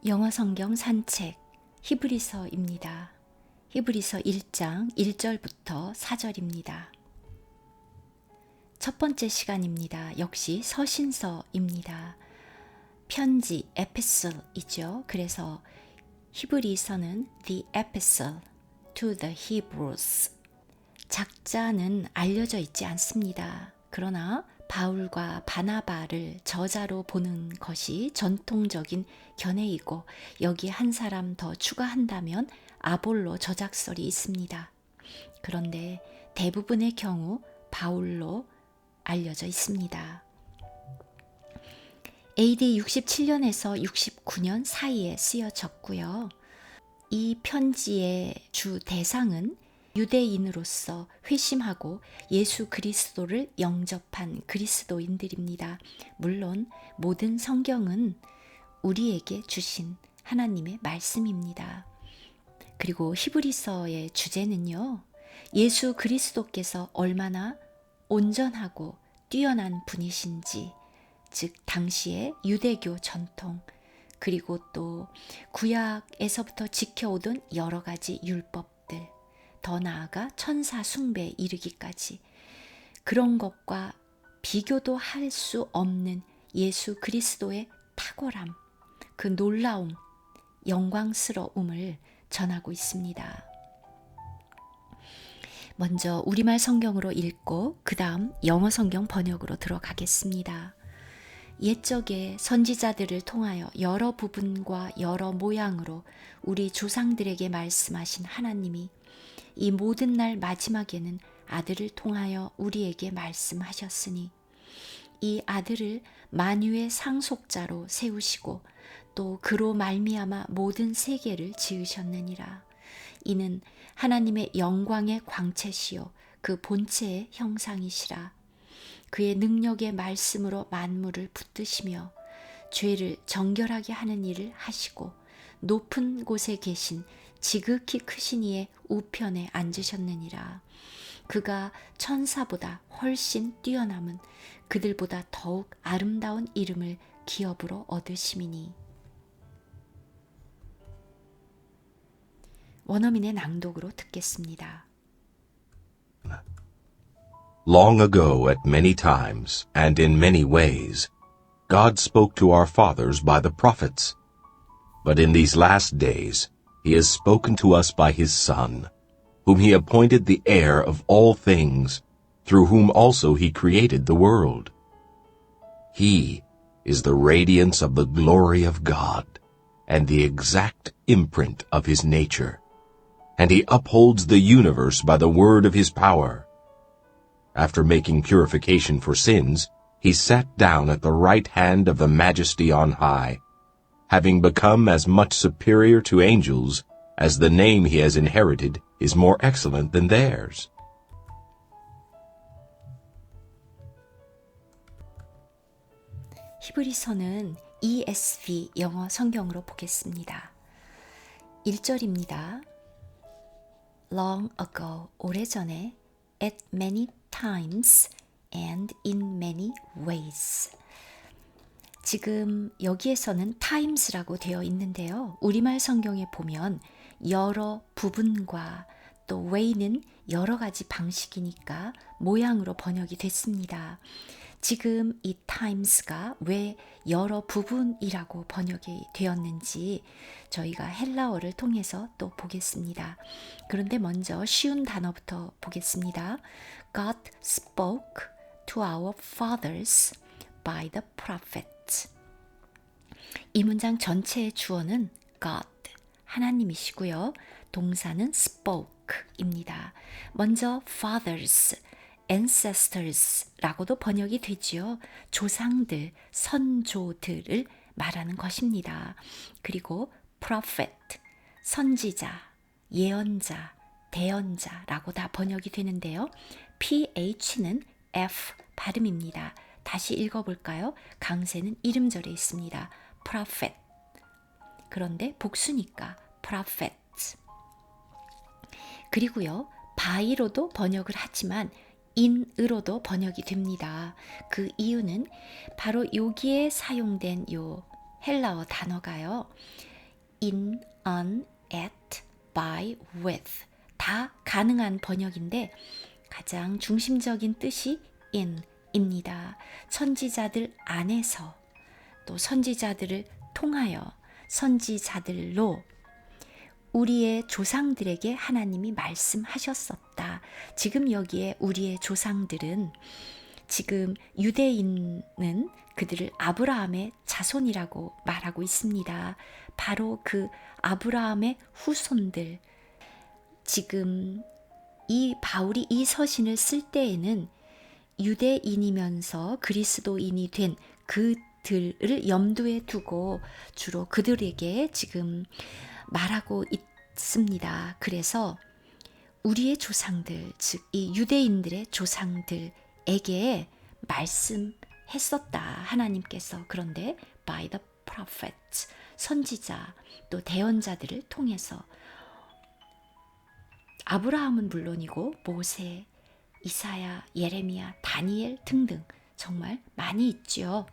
영어 성경 산책 히브리서입니다. 히브리서 1장 1절부터 4절입니다. 첫 번째 시간입니다. 역시 서신서입니다. 편지, epistle이죠. 그래서 히브리서는 the epistle to the Hebrews. 작자는 알려져 있지 않습니다. 그러나 바울과 바나바를 저자로 보는 것이 전통적인 견해이고 여기에 한 사람 더 추가한다면 아볼로 저작설이 있습니다. 그런데 대부분의 경우 바울로 알려져 있습니다. AD 67년에서 69년 사이에 쓰여졌고요. 이 편지의 주 대상은 유대인으로서 회심하고 예수 그리스도를 영접한 그리스도인들입니다. 물론 모든 성경은 우리에게 주신 하나님의 말씀입니다. 그리고 히브리서의 주제는요. 예수 그리스도께서 얼마나 온전하고 뛰어난 분이신지, 즉 당시의 유대교 전통, 그리고 또 구약에서부터 지켜오던 여러 가지 율법들, 더 나아가 천사 숭배에 이르기까지 그런 것과 비교도 할 수 없는 예수 그리스도의 탁월함, 그 놀라움, 영광스러움을 전하고 있습니다. 먼저 우리말 성경으로 읽고 그 다음 영어 성경 번역으로 들어가겠습니다. 옛적에 선지자들을 통하여 여러 부분과 여러 모양으로 우리 조상들에게 말씀하신 하나님이 이 모든 날 마지막에는 아들을 통하여 우리에게 말씀하셨으니 이 아들을 만유의 상속자로 세우시고 또 그로 말미암아 모든 세계를 지으셨느니라. 이는 하나님의 영광의 광채시요 그 본체의 형상이시라. 그의 능력의 말씀으로 만물을 붙드시며 죄를 정결하게 하는 일을 하시고 높은 곳에 계신 지극히 크신 이의 우편에 앉으셨느니라. 그가 천사보다 훨씬 뛰어남은 그들보다 더욱 아름다운 이름을 기업으로 얻으심이니. 원어민의 낭독으로 듣겠습니다. Long ago, at many times, and in many ways, God spoke to our fathers by the prophets. But in these last days, He has spoken to us by His Son, whom He appointed the heir of all things, through whom also He created the world. He is the radiance of the glory of God, and the exact imprint of His nature, and He upholds the universe by the word of His power. After making purification for sins, He sat down at the right hand of the Majesty on high, having become as much superior to angels as the name He has inherited is more excellent than theirs. 히브리서는 ESV 영어 성경으로 보겠습니다. 1절입니다. Long ago, 오래전에, at many times and in many ways. 지금 여기에서는 times라고 되어 있는데요. 우리말 성경에 보면 여러 부분과 또 way는 여러 가지 방식이니까 모양으로 번역이 됐습니다. 지금 이 times가 왜 여러 부분이라고 번역이 되었는지 저희가 헬라어를 통해서 또 보겠습니다. 그런데 먼저 쉬운 단어부터 보겠습니다. God spoke to our fathers by the prophets. 이 문장 전체의 주어는 God, 하나님이시고요. 동사는 spoke입니다. 먼저 fathers, ancestors라고도 번역이 되지요. 조상들, 선조들을 말하는 것입니다. 그리고 prophet, 선지자, 예언자, 대언자라고 다 번역이 되는데요. PH는 F 발음입니다. 다시 읽어볼까요? 강세는 이름절에 있습니다. prophet. 그런데 복수니까 prophets. 그리고요. by로도 번역을 하지만 in으로도 번역이 됩니다. 그 이유는 바로 여기에 사용된 요 헬라어 단어가요. in, on, at, by, with 다 가능한 번역인데 가장 중심적인 뜻이 in입니다. 선지자들 안에서 또 선지자들을 통하여 선지자들로 우리의 조상들에게 하나님이 말씀하셨었다. 지금 여기에 우리의 조상들은 지금 유대인은 그들을 아브라함의 자손이라고 말하고 있습니다. 바로 그 아브라함의 후손들. 지금 이 바울이 이 서신을 쓸 때에는 유대인이면서 그리스도인이 된 그들을 염두에 두고 주로 그들에게 지금 말하고 있습니다. 그래서 우리의 조상들, 즉 이 유대인들의 조상들에게 말씀했었다. 하나님께서. 그런데 by the prophets, 선지자 또 대언자들을 통해서 아브라함은 물론이고 모세, 이사야, 예레미야, 다니엘 등등 정말 많이 있죠.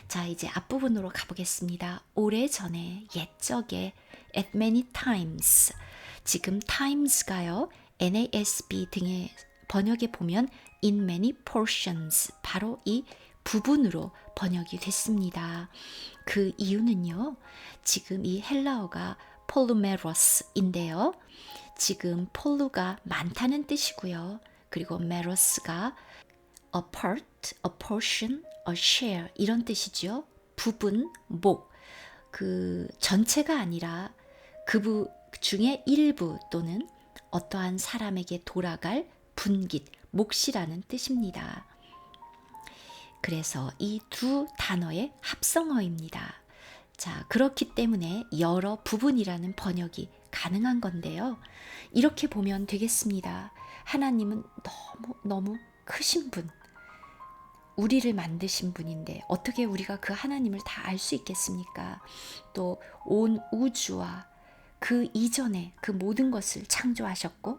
자, 이제 앞부분으로 가보겠습니다. 오래전에, 옛적에, at many times. 지금 times가요, NASB 등의 번역에 보면 in many portions, 바로 이 부분으로 번역이 됐습니다. 그 이유는요, 지금 이 헬라어가 폴루메로스인데요. 지금 폴루가 많다는 뜻이고요. 그리고 메로스가 a part, a portion, a share 이런 뜻이죠. 부분, 목. 그 전체가 아니라 그 중에 일부 또는 어떠한 사람에게 돌아갈 분깃, 몫이라는 뜻입니다. 그래서 이 두 단어의 합성어입니다. 자, 그렇기 때문에 여러 부분이라는 번역이 가능한 건데요. 이렇게 보면 되겠습니다. 하나님은 너무 크신 분, 우리를 만드신 분인데 어떻게 우리가 그 하나님을 다 알 수 있겠습니까? 또 온 우주와 그 이전에 그 모든 것을 창조하셨고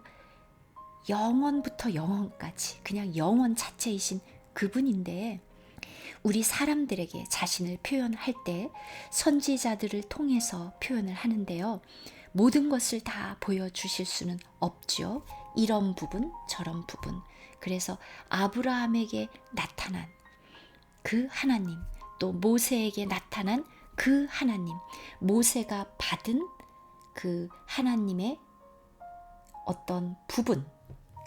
영원부터 영원까지 그냥 영원 자체이신 그분인데 우리 사람들에게 자신을 표현할 때 선지자들을 통해서 표현을 하는데요. 모든 것을 다 보여주실 수는 없죠. 이런 부분, 저런 부분. 그래서 아브라함에게 나타난 그 하나님, 또 모세에게 나타난 그 하나님, 모세가 받은 그 하나님의 어떤 부분,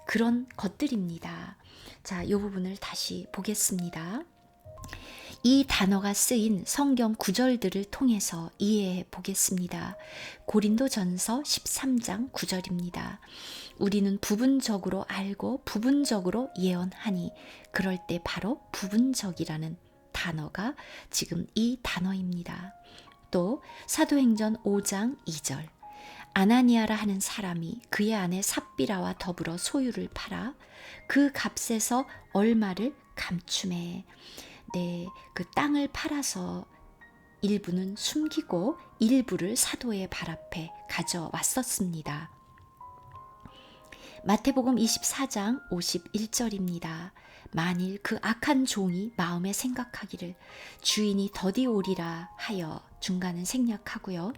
그런 것들입니다. 자, 이 부분을 다시 보겠습니다. 이 단어가 쓰인 성경 구절들을 통해서 이해해 보겠습니다. 고린도전서 13장 9절입니다. 우리는 부분적으로 알고 부분적으로 예언하니 그럴 때 바로 부분적이라는 단어가 지금 이 단어입니다. 또 사도행전 5장 2절 아나니아라 하는 사람이 그의 아내 삽비라와 더불어 소유를 팔아 그 값에서 얼마를 감추매. 네, 그 땅을 팔아서 일부는 숨기고 일부를 사도의 발 앞에 가져왔었습니다. 마태복음 24장 51절입니다. 만일 그 악한 종이 마음에 생각하기를 주인이 더디 오리라 하여 중간은 생략하고요.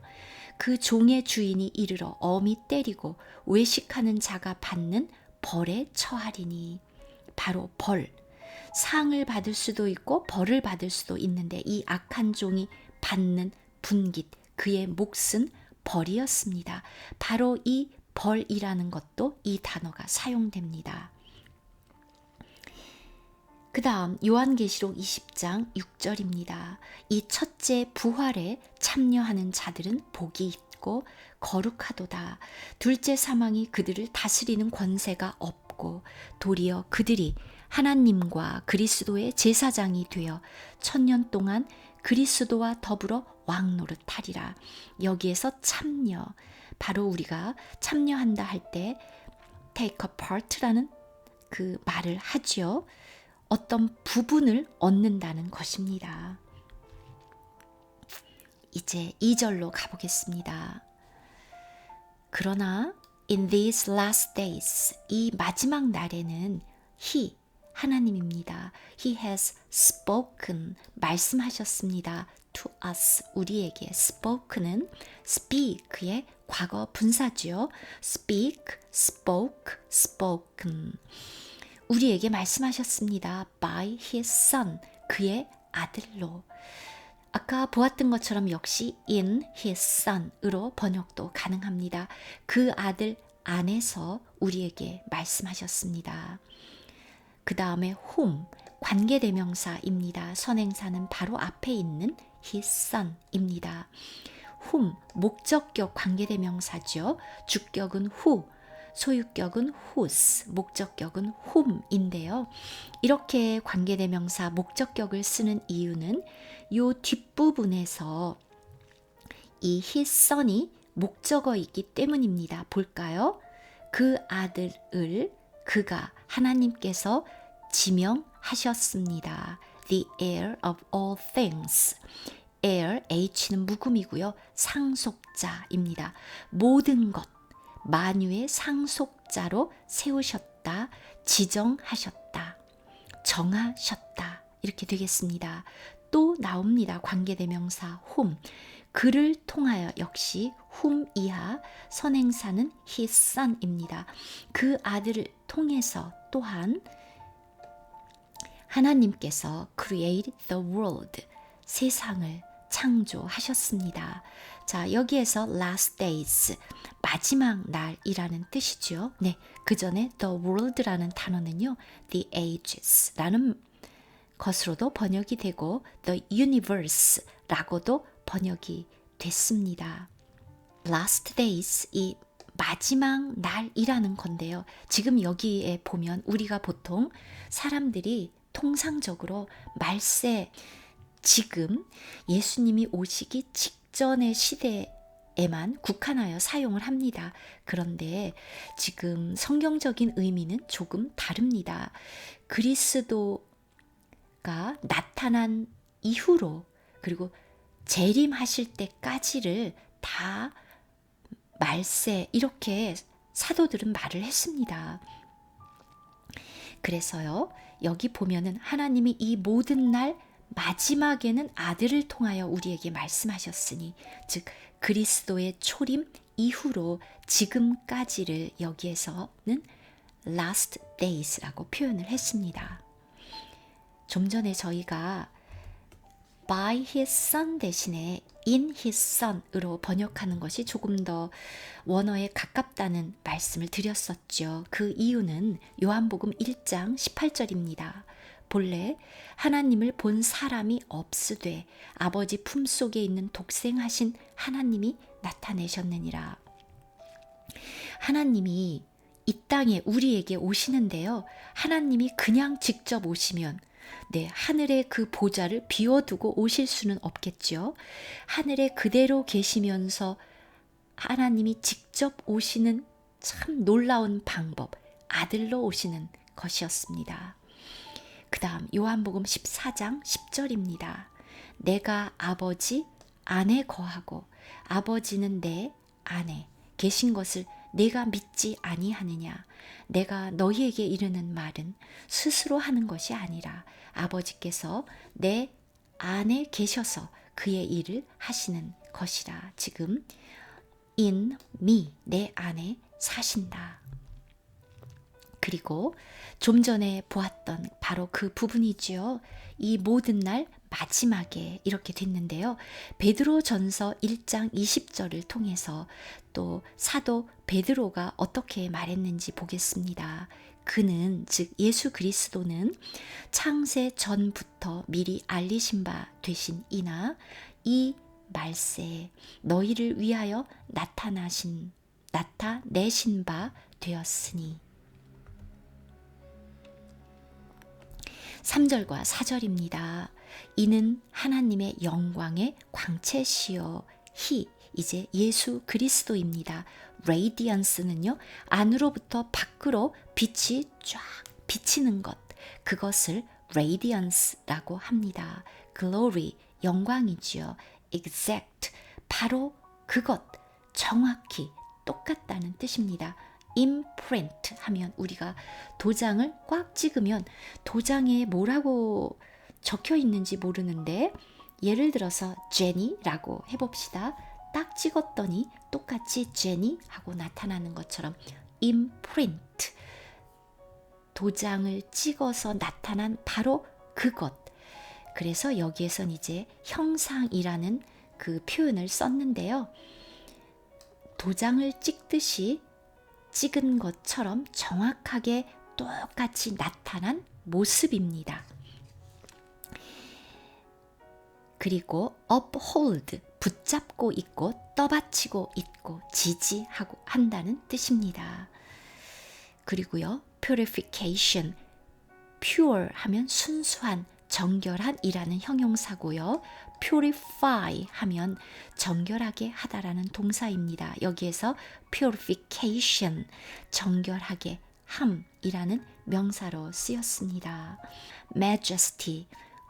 그 종의 주인이 이르러 엄히 때리고 외식하는 자가 받는 벌에 처하리니. 바로 벌. 상을 받을 수도 있고 벌을 받을 수도 있는데 이 악한 종이 받는 분깃, 그의 몫은 벌이었습니다. 바로 이 벌이라는 것도 이 단어가 사용됩니다. 그 다음 요한계시록 20장 6절입니다. 이 첫째 부활에 참여하는 자들은 복이 있고 거룩하도다. 둘째 사망이 그들을 다스리는 권세가 없고 도리어 그들이 하나님과 그리스도의 제사장이 되어 1000년 동안 그리스도와 더불어 왕노릇하리라. 여기에서 참여, 바로 우리가 참여한다 할 때 take a part라는 그 말을 하죠. 어떤 부분을 얻는다는 것입니다. 이제 2절로 가보겠습니다. 그러나 in these last days, 이 마지막 날에는 he, 하나님입니다. He has spoken, 말씀하셨습니다. To us, 우리에게. spoken은 speak의 과거 분사죠. speak, spoke, spoken. 우리에게 말씀하셨습니다. by his son, 그의 아들로. 아까 보았던 것처럼 역시 in his son으로 번역도 가능합니다. 그 아들 안에서 우리에게 말씀하셨습니다. 그 다음에 whom, 관계대명사입니다. 선행사는 바로 앞에 있는 his son입니다. whom, 목적격 관계대명사죠. 주격은 who, 소유격은 whose, 목적격은 whom인데요. 이렇게 관계대명사 목적격을 쓰는 이유는 요 뒷부분에서 이 his son이 목적어이기 때문입니다. 볼까요? 그 아들을 그가 하나님께서 지명하셨습니다. The heir of all things. heir, h는 묵음이고요. 상속자입니다. 모든 것, 만유의 상속자로 세우셨다, 지정하셨다, 정하셨다 이렇게 되겠습니다. 또 나옵니다. 관계대명사 whom. 그를 통하여 역시 whom 이하 선행사는 his son입니다. 그 아들을 통해서 또한 하나님께서 create the world, 세상을 창조하셨습니다. 자, 여기에서 last days, 마지막 날이라는 뜻이죠. 네, 그 전에 the world라는 단어는요, the ages라는 것으로도 번역이 되고 the universe라고도 번역이 됐습니다. last days, 이 마지막 날이라는 건데요. 지금 여기에 보면 우리가 보통 사람들이 통상적으로 말세, 지금 예수님이 오시기 직전의 시대에만 국한하여 사용을 합니다. 그런데 지금 성경적인 의미는 조금 다릅니다. 그리스도가 나타난 이후로 그리고 재림하실 때까지를 다 말세 이렇게 사도들은 말을 했습니다. 그래서요, 여기 보면은 하나님이 이 모든 날 마지막에는 아들을 통하여 우리에게 말씀하셨으니, 즉 그리스도의 초림 이후로 지금까지를 여기에서는 last days라고 표현을 했습니다. 좀 전에 저희가 by his son 대신에 in his son으로 번역하는 것이 조금 더 원어에 가깝다는 말씀을 드렸었죠. 그 이유는 요한복음 1장 18절입니다. 본래 하나님을 본 사람이 없으되 아버지 품속에 있는 독생하신 하나님이 나타내셨느니라. 하나님이 이 땅에 우리에게 오시는데요. 하나님이 그냥 직접 오시면 하늘의 그 보좌를 비워두고 오실 수는 없겠죠. 하늘에 그대로 계시면서 하나님이 직접 오시는 참 놀라운 방법, 아들로 오시는 것이었습니다. 그 다음 요한복음 14장 10절입니다. 내가 아버지 안에 거하고 아버지는 내 안에 계신 것을 내가 믿지 아니하느냐. 내가 너희에게 이르는 말은 스스로 하는 것이 아니라 아버지께서 내 안에 계셔서 그의 일을 하시는 것이라. 지금 in me, 내 안에 사신다. 그리고 좀 전에 보았던 바로 그 부분이지요. 이 모든 날 마지막에 이렇게 됐는데요. 베드로전서 1장 20절을 통해서 또 사도 베드로가 어떻게 말했는지 보겠습니다. 그는 즉 예수 그리스도는 창세 전부터 미리 알리신 바 되신 이나 이 말세에 너희를 위하여 나타내신 바 되었으니. 3절과 4절입니다. 이는 하나님의 영광의 광채시요 히, 이제 예수 그리스도입니다. radiance는요, 안으로부터 밖으로 빛이 쫙 비치는 것, 그것을 radiance라고 합니다. glory, 영광이지요. exact, 바로 그것, 정확히 똑같다는 뜻입니다. imprint 하면 우리가 도장을 꽉 찍으면 도장에 뭐라고 적혀 있는지 모르는데 예를 들어서 제니라고 해봅시다. 딱 찍었더니 똑같이 제니 하고 나타나는 것처럼 imprint 도장을 찍어서 나타난 바로 그것. 그래서 여기에선 이제 형상이라는 그 표현을 썼는데요. 도장을 찍듯이 찍은 것처럼 정확하게 똑같이 나타난 모습입니다. 그리고 uphold, 붙잡고 있고 떠받치고 있고 지지하고 한다는 뜻입니다. 그리고요, purification, pure 하면 순수한, 정결한 이라는 형용사고요. purify 하면 정결하게 하다라는 동사입니다. 여기에서 purification, 정결하게 함이라는 명사로 쓰였습니다. majesty,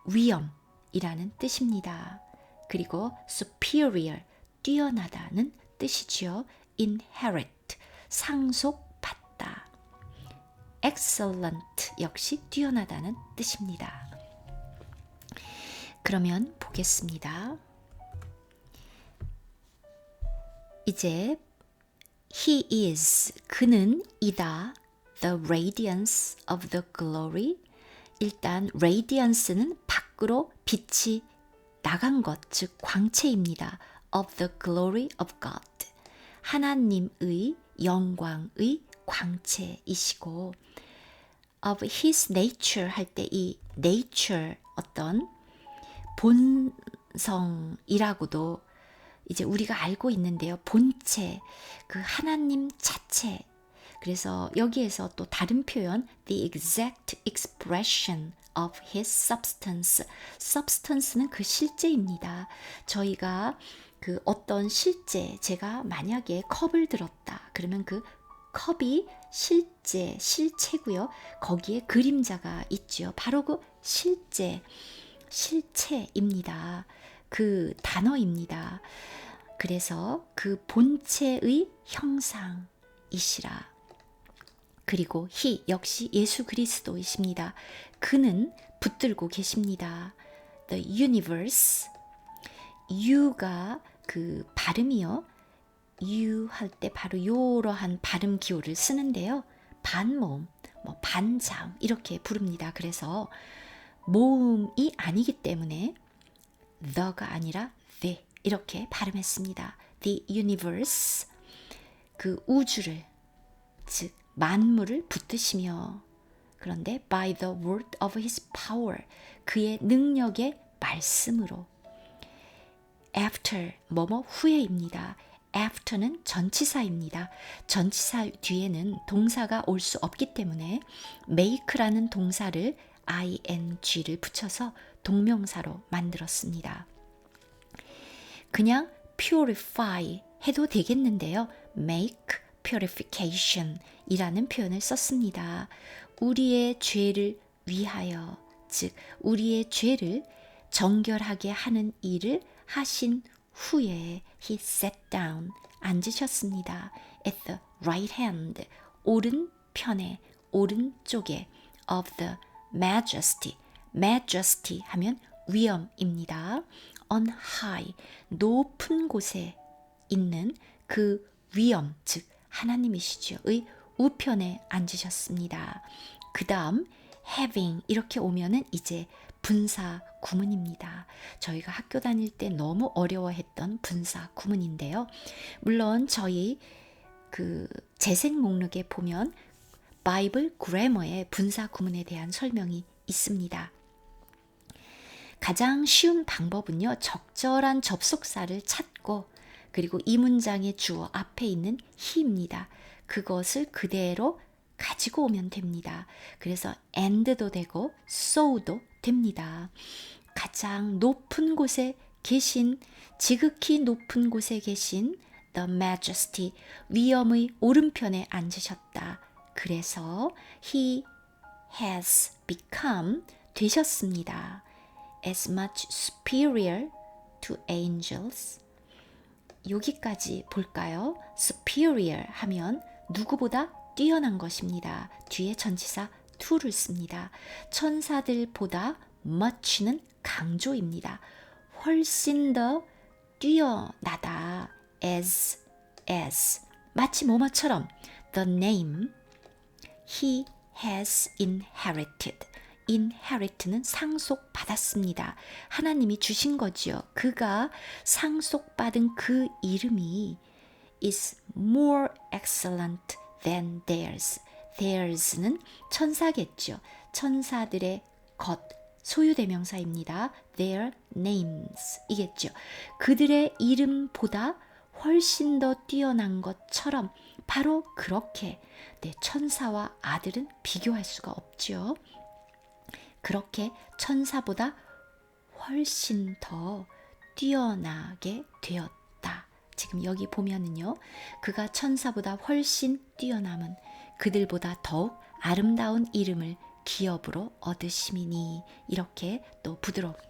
위엄 이라는 뜻입니다. 그리고 superior, 뛰어나다는 뜻이지요. inherit, 상속받다. excellent 역시 뛰어나다는 뜻입니다. 그러면 보겠습니다. 이제 he is, 그는 이다, the radiance of the glory. 일단 radiance는 밖으로 빛이 나간 것, 즉 광채입니다. of the glory of God. 하나님의 영광의 광채이시고 of his nature 할 때 이 nature 어떤 본성이라고도 이제 우리가 알고 있는데요. 본체, 그 하나님 자체. 그래서 여기에서 또 다른 표현 the exact expression of his substance. substance는 그 실제입니다. 저희가 그 어떤 실제, 제가 만약에 컵을 들었다. 그러면 그 컵이 실제, 실체고요. 거기에 그림자가 있죠. 바로 그 실제, 실체입니다. 단어입니다. 그래서 그 본체의 형상이시라. 그리고 he 역시 예수 그리스도이십니다. 그는 붙들고 계십니다. The universe, you가 그 발음이요. you 할 때 바로 이러한 발음 기호를 쓰는데요. 반모음, 반장 이렇게 부릅니다. 그래서 모음이 아니기 때문에 the가 아니라 the 이렇게 발음했습니다. The universe, 그 우주를, 즉 만물을 붙드시며, 그런데 by the word of his power, 그의 능력의 말씀으로. after, 뭐뭐 후에입니다. after는 전치사입니다. 전치사 뒤에는 동사가 올 수 없기 때문에 make라는 동사를 ing를 붙여서 동명사로 만들었습니다. 그냥 purify 해도 되겠는데요. make purification 이라는 표현을 썼습니다. 우리의 죄를 위하여, 즉 우리의 죄를 정결하게 하는 일을 하신 후에 he sat down, 앉으셨습니다. at the right hand, 오른편에, 오른쪽에 of the majesty, majesty 하면 위엄입니다. on high, 높은 곳에 있는 그 위엄, 즉 하나님이시죠. 의 우편에 앉으셨습니다. 그 다음 having 이렇게 오면은 이제 분사 구문입니다. 저희가 학교 다닐 때 너무 어려워했던 분사 구문인데요. 물론 저희 그 재생 목록에 보면 바이블 그래머에 분사 구문에 대한 설명이 있습니다. 가장 쉬운 방법은요. 적절한 접속사를 찾고 그리고 이 문장의 주어 앞에 있는 he입니다. 그것을 그대로 가지고 오면 됩니다. 그래서 and도 되고 so도 됩니다. 가장 높은 곳에 계신, 지극히 높은 곳에 계신 the majesty, 위엄의 오른편에 앉으셨다. 그래서 he has become, 되셨습니다. as much superior to angels. 여기까지 볼까요? superior 하면 누구보다 뛰어난 것입니다. 뒤에 전치사 to를 씁니다. 천사들보다 much는 강조입니다. 훨씬 더 뛰어나다. as 마치 뭐뭐처럼 the name he has inherit는 상속받았습니다. 하나님이 주신 거지요. 그가 상속받은 그 이름이 is more excellent than theirs는 천사겠죠. 천사들의 것, 소유대명사입니다. their names 이겠죠. 그들의 이름보다 훨씬 더 뛰어난 것처럼 바로 그렇게 천사와 아들은 비교할 수가 없죠. 그렇게 천사보다 훨씬 더 뛰어나게 되었다. 지금 여기 보면은요. 그가 천사보다 훨씬 뛰어남은 그들보다 더욱 아름다운 이름을 기업으로 얻으심이니 이렇게 또 부드럽게